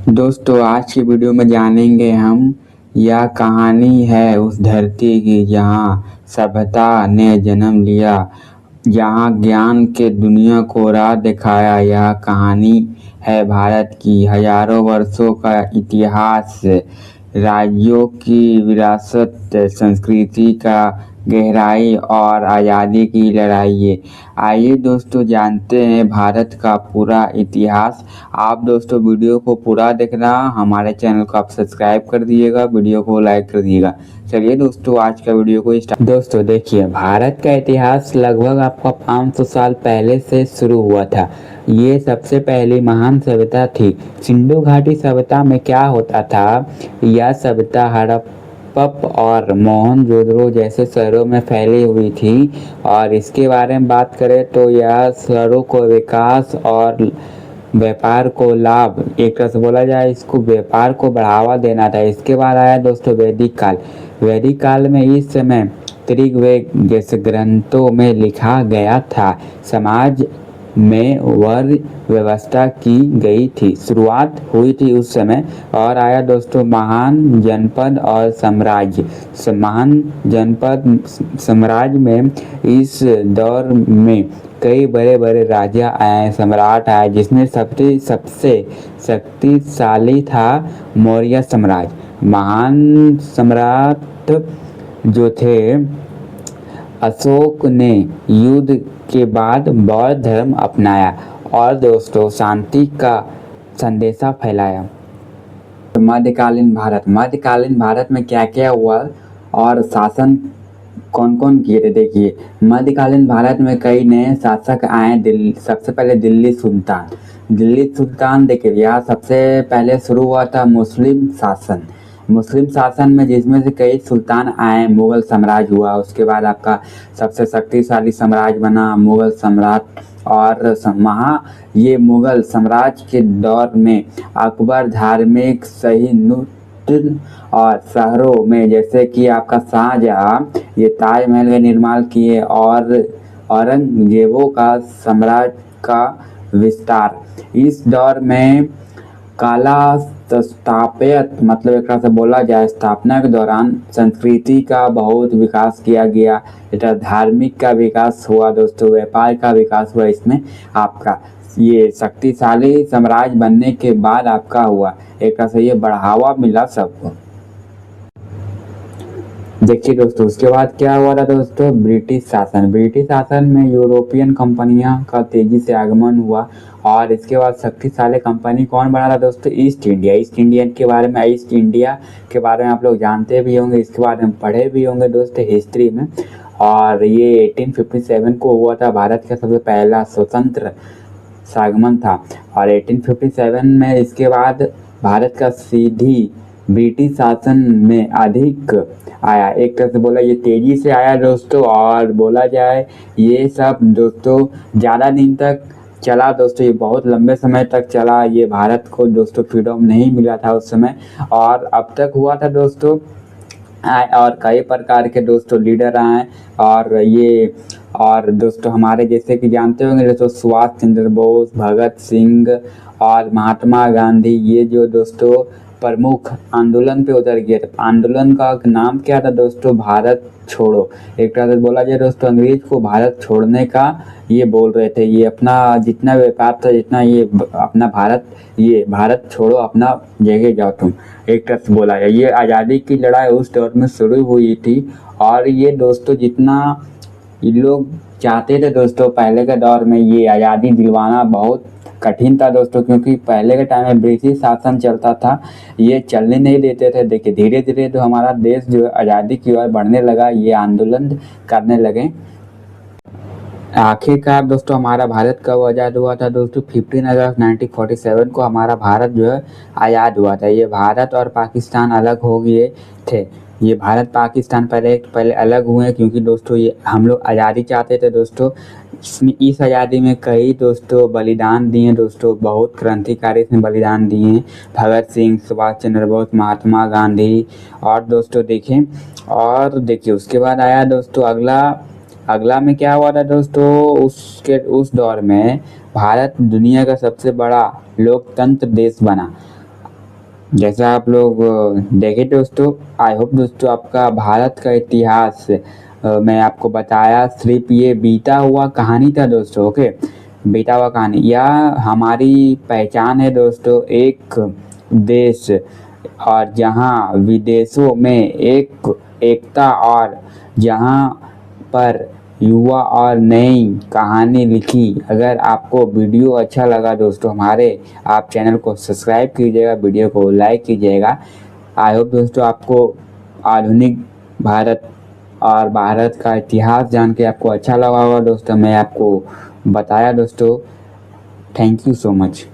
दोस्तों आज की वीडियो में जानेंगे हम यह कहानी है उस धरती की जहाँ सभ्यता ने जन्म लिया, जहाँ ज्ञान के दुनिया को राह दिखाया। यह कहानी है भारत की हजारों वर्षों का इतिहास, राज्यों की विरासत, संस्कृति का गहराई और आज़ादी की लड़ाई। आइए दोस्तों जानते हैं भारत का पूरा इतिहास। आप दोस्तों वीडियो को पूरा देखना, हमारे चैनल को आप सब्सक्राइब कर दिएगा, वीडियो को लाइक कर दिएगा। चलिए दोस्तों आज का वीडियो को स्टार्ट। दोस्तों देखिए, भारत का इतिहास लगभग आपका 500 साल पहले से शुरू हुआ था। ये सबसे पहली महान सभ्यता थी। सिंधु घाटी सभ्यता में क्या होता था, यह सभ्यता हड़प्पा और मोहनजोदड़ो जैसे शहरों में फैली हुई थी। और इसके बारे में बात करें तो यह शहरों को विकास और व्यापार को लाभ, एक तरह से बोला जाए इसको व्यापार को बढ़ावा देना था। इसके बाद आया दोस्तों वैदिक काल। वैदिक काल में इस समय ऋग्वेद जैसे ग्रंथों में लिखा गया था। समाज में वर्ण व्यवस्था की गई थी, शुरुआत हुई थी उस समय। और आया दोस्तों महान जनपद और साम्राज्य। महान जनपद साम्राज्य में इस दौर में कई बड़े बड़े राजा आए, सम्राट आए, जिसमें सबसे शक्तिशाली था मौर्य साम्राज्य। महान सम्राट जो थे अशोक ने युद्ध के बाद बौद्ध धर्म अपनाया और दोस्तों शांति का संदेशा फैलाया। मध्यकालीन भारत में क्या क्या हुआ और शासन कौन कौन किए थे, देखिए। मध्यकालीन भारत में कई नए शासक आए। सबसे पहले दिल्ली सुल्तान देखिए, यहाँ सबसे पहले शुरू हुआ था मुस्लिम शासन में, जिसमें से कई सुल्तान आए। मुगल साम्राज्य हुआ, उसके बाद आपका सबसे शक्तिशाली साम्राज्य बना मुगल सम्राट। और ये मुगल साम्राज्य के दौर में अकबर धार्मिक सहिष्णुता और शहरों में जैसे कि आपका शाहजहां ये ताजमहल का निर्माण किए और औरंगजेबों का साम्राज्य का विस्तार। इस दौर में काला स्थापत्य मतलब एक तरह से बोला जाए स्थापना के दौरान संस्कृति का बहुत विकास किया गया। इधर धार्मिक का विकास हुआ दोस्तों, व्यापार का विकास हुआ। इसमें आपका ये शक्तिशाली साम्राज्य बनने के बाद आपका हुआ एक तरह से ये बढ़ावा मिला सबको। देखिए दोस्तों उसके बाद क्या हुआ था दोस्तों, ब्रिटिश शासन में यूरोपियन कंपनियां का तेजी से आगमन हुआ। और इसके बाद शक्तिशाली कंपनी कौन बना था दोस्तों, ईस्ट इंडिया के बारे में। ईस्ट इंडिया के बारे में आप लोग जानते भी होंगे, इसके बारे में पढ़े भी होंगे दोस्तों हिस्ट्री में। और ये 1857 को हुआ था, भारत का सबसे पहला स्वतंत्र आगमन था। और 1857 में इसके बाद भारत का सीधी ब्रिटिश शासन में अधिक आया। एक तरह से बोला ये तेजी से आया दोस्तों। और बोला जाए ये सब दोस्तों ज़्यादा दिन तक चला दोस्तों, ये बहुत लंबे समय तक चला। ये भारत को दोस्तों फ्रीडम नहीं मिला था उस समय, और अब तक हुआ था दोस्तों। और कई प्रकार के दोस्तों लीडर आए और दोस्तों हमारे जैसे कि जानते होंगे दोस्तों सुभाष चंद्र बोस, भगत सिंह और महात्मा गांधी, ये जो दोस्तों प्रमुख आंदोलन पे उतर गए थे। आंदोलन का नाम क्या था दोस्तों, भारत छोड़ो। एक तरह से बोला जाए दोस्तों अंग्रेज को भारत छोड़ने का ये बोल रहे थे। ये अपना जितना व्यापार था, जितना ये अपना भारत छोड़ो, अपना जगह जाओ तुम, एक तरह से बोला जाए। ये आज़ादी की लड़ाई उस दौर में शुरू हुई थी। और ये दोस्तों जितना ये लोग चाहते थे दोस्तों पहले के दौर में ये आज़ादी दिलवाना बहुत कठिन था दोस्तों, क्योंकि पहले के टाइम में ब्रिटिश शासन चलता था, ये चलने नहीं देते थे। देखिए धीरे धीरे तो हमारा देश जो है आज़ादी की ओर बढ़ने लगा, ये आंदोलन करने लगे। आखिरकार दोस्तों हमारा भारत कब आज़ाद हुआ था दोस्तों, 15 अगस्त 1947 को हमारा भारत जो है आज़ाद हुआ था। ये भारत और पाकिस्तान अलग हो गए थे। ये भारत पाकिस्तान पहले अलग हुए क्योंकि दोस्तों ये हम लोग आज़ादी चाहते थे दोस्तों। इस आज़ादी में कई दोस्तों बलिदान दिए दोस्तों, बहुत क्रांतिकारी इसमें बलिदान दिए। भगत सिंह, सुभाष चंद्र बोस, महात्मा गांधी। और दोस्तों देखिए उसके बाद आया दोस्तों अगला में क्या हुआ था दोस्तों, उस दौर में भारत दुनिया का सबसे बड़ा लोकतंत्र देश बना। जैसा आप लोग देखे दोस्तों, आई होप दोस्तों आपका भारत का इतिहास मैं आपको बताया, सिर्फ ये बीता हुआ कहानी था दोस्तों। ओके, बीता हुआ कहानी, यह हमारी पहचान है दोस्तों, एक देश और जहाँ विदेशों में एक एकता, और जहाँ पर युवा और नई कहानी लिखी। अगर आपको वीडियो अच्छा लगा दोस्तों हमारे, आप चैनल को सब्सक्राइब कीजिएगा, वीडियो को लाइक कीजिएगा। आई होप दोस्तों आपको आधुनिक भारत और भारत का इतिहास जान के आपको अच्छा लगा होगा दोस्तों। मैं आपको बताया दोस्तों। Thank you so much.